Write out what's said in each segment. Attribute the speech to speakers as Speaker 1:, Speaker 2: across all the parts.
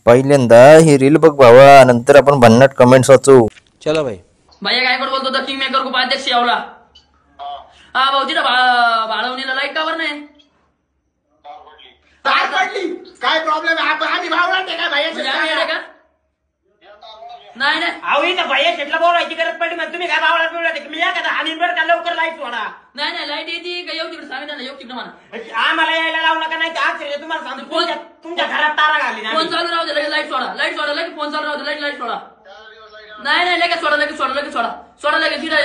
Speaker 1: पहिल्यांदा ही रील बघ भावा, नंतर आपण भन्नाट कमेंट्स वाचू. चला भाई.
Speaker 2: भैया काय बोलतो होता किंग मेकर उपाध्यक्ष यावला. हा भाऊ तिथं बाळवणीला लाईट का बरं नाही?
Speaker 3: तार पडली. काय प्रॉब्लेम आहे? आम्ही भावला ते काय भैया
Speaker 2: नाही नाही
Speaker 4: अहो इथं भैया शेटला बोलायची गरज पडली म्हणजे तुम्ही काय भावला बोलला मी या का आणि बरं का लवकर लाईट सोडा.
Speaker 2: नाही नाही लाईट येते का? येऊ तिकडे सांगितलं ना, येऊ तिकडे म्हणा.
Speaker 4: आम्हाला यायला लावू नका नाही तर तुम्हाला सांगतो तुमच्या घरात तारा घाली
Speaker 2: फोन चालू राहू दे, लगेच लाईट सोडा, लाईट सोडा, लगेच फोन चालू राहू दे, लाईट सोडा. नाही नाही लगेच सोडा, लगेच सोडा, लगेच सोडा, सोडा लगेच तिथे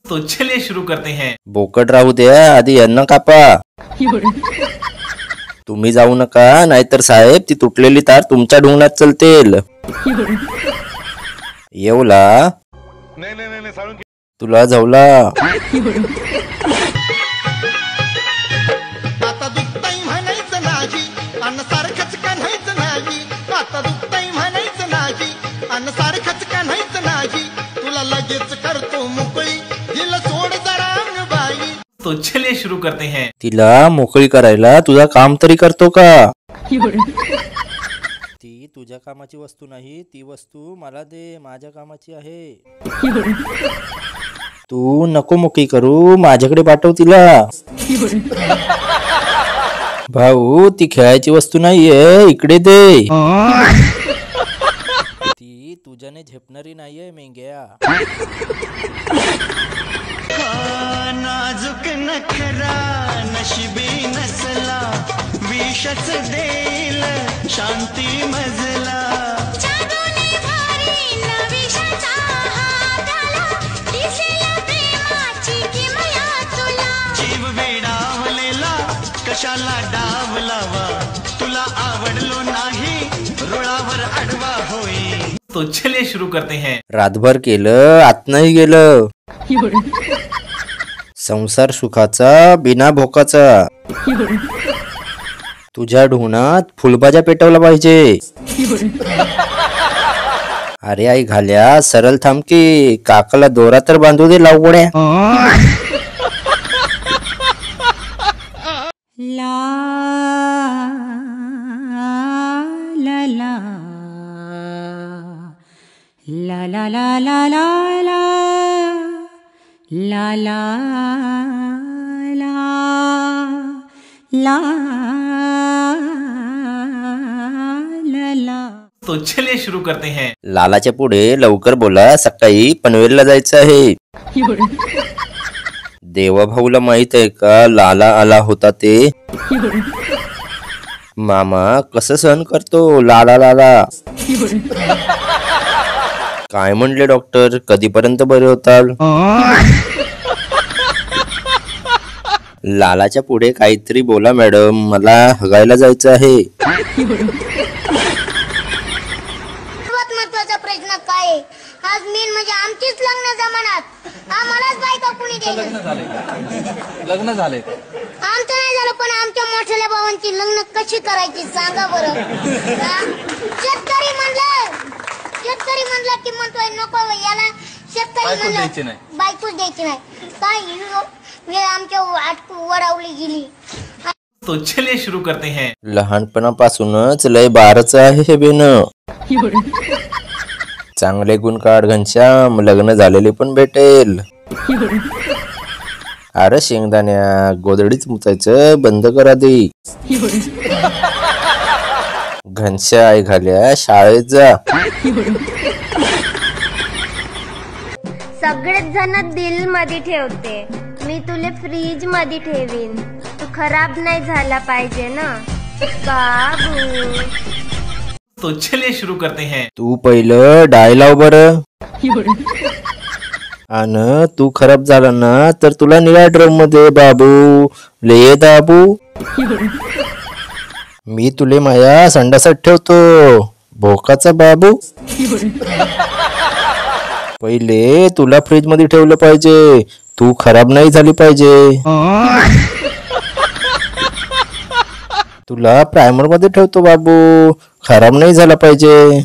Speaker 5: तो चलिए शुरू करते हैं.
Speaker 1: बोकड राहू द्या, आधी यांना कापा. तुम्ही जाऊ नका, नाहीतर साहेब ती तुटलेली तार तुमच्या ढुंगणात चलतेल. येवला तुला जाऊला.
Speaker 6: आता दुखताई म्हणायचं नाही अन्न सारखंच काढायचं नाही. आता दुखताई म्हणायचं नाही अन्न सारखंच काढायचं नाही. तुला लगेच करतो मोकळी दिल सोड जरा बाई.
Speaker 5: तो चलिए शुरू करते हैं.
Speaker 1: तिला मोकळी करायला तुझा काम तरी करतो का? ती तुझ्या कामाची वस्तू नाही, ती वस्तू मला दे, माझ्या कामाची आहे. तू नको मोकळी करू, माझ्याकडे पाठव तिला. भाऊ ती खेळायची वस्तू नाहीये, इकडे दे. ती तुझ्याने झेपणारी नाहीये मेंग्या.
Speaker 6: नाजूक नखरा नशिबी नसला विषच देईल शांती मजला. जीव वेडावलेला कशाला डाव लावा. तुला आवडलो नाही रुळावर अडवा होई.
Speaker 5: तो चलिए शुरू करते हैं.
Speaker 1: रातभर केलं, आत नाही गेलं. संसार सुखाचा बिना भोकाचा. तुझ्या ढुंगणात फुलभाज्या पेटवला पाहिजे. अरे आई घाल्या, सरळ थांब की, काकाला दोरा तर बांधू दे लावगोड्या.
Speaker 7: ला ला ला ला ला ला ला ला ला ला ला ला ला ला.
Speaker 5: तो चलिए शुरू करते हैं.
Speaker 1: लालाच्या पुढे लवकर बोला, सकाळी पनवेलला जायचं आहे. देवाभाऊला माहित आहे का लाला आला होता ते? मामा कसं सहन करतो लाला लाला. काय म्हणले डॉक्टर, कधीपर्यंत बरे होताल? लालाच्या पुढे काहीतरी बोला मॅडम, मला हगायला जायचं आहे.
Speaker 8: सर्वात महत्वाचा प्रश्न काय आहे? आज मेन म्हणजे आमचीच लग्न जमानात आम्हालाच बायका कुणी द्यायचं.
Speaker 9: लग्न झाले
Speaker 8: आमचं नाही झालं, पण आमच्या मोठ्या भावांची लग्न कशी करायची सांगा बरं. शेतकरी म्हणलं की म्हणतोय नको याला. शेतकरी म्हणलं बायकोच द्यायची नाही. काय वेळ आमच्या वडावली गेली.
Speaker 5: तो चलिए शुरू करते हैं.
Speaker 1: लहानपणापासूनच लय बारच आहे हे बेन. चांगले गुण काढ घनश्याम, लग्न झालेले पण भेटेल. अरे शेंगदाण्या, गोदडीच मुचायचं बंद करा दे. घनश्या आई घाल्या, शाळेत जा.
Speaker 10: सगळेच जण दिल मध्ये ठेवते, मी तुले फ्रीज मध्ये ठेवीन. तू खराब नाही झाला पाहिजे ना बाबू.
Speaker 5: तो चलिए शुरू करते हैं.
Speaker 1: तू पहिलं डाय लाव बर. आणि तू खराब झाला ना तर तुला निळ्या ड्रम मध्ये बाबू ले दाबू. मी तुले माया संडासात ठेवतो भोकाचा बाबू. पहिले तुला फ्रीज मध्ये ठेवलं पाहिजे, तू खराब नाही झाली पाहिजे. तुला प्रायमर मध्ये ठेवतो बाबू, खराब नाही झाला पाहिजे.